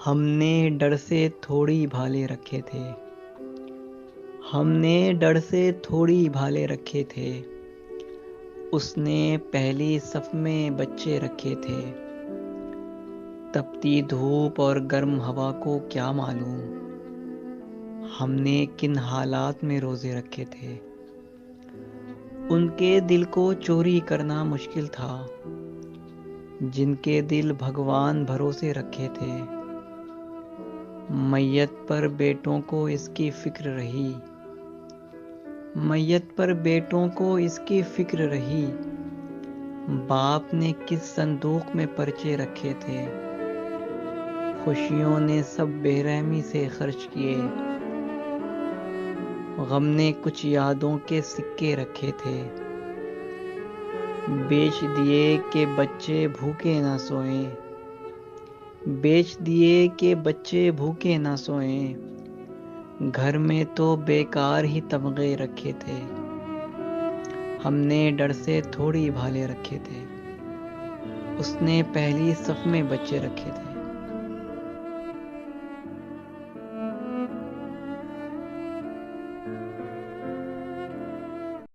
ہم نے ڈر سے تھوڑی بھالے رکھے تھے، ہم نے ڈر سے تھوڑی بھالے رکھے تھے، اس نے پہلی صف میں بچے رکھے تھے۔ تپتی دھوپ اور گرم ہوا کو کیا معلوم ہم نے کن حالات میں روزے رکھے تھے۔ ان کے دل کو چوری کرنا مشکل تھا جن کے دل بھگوان بھروسے رکھے تھے۔ میت پر بیٹوں کو اس کی فکر رہی، میت پر بیٹوں کو اس کی فکر رہی، باپ نے کس صندوق میں پرچے رکھے تھے۔ خوشیوں نے سب بے رحمی سے خرچ کیے، غم نے کچھ یادوں کے سکے رکھے تھے۔ بیچ دیے کہ بچے بھوکے نہ سوئیں، بیچ دیے کہ بچے بھوکے نہ سوئیں، گھر میں تو بیکار ہی تمغے رکھے تھے۔ ہم نے ڈر سے تھوڑی بھالے رکھے تھے، اس نے پہلی صف میں بچے رکھے تھے۔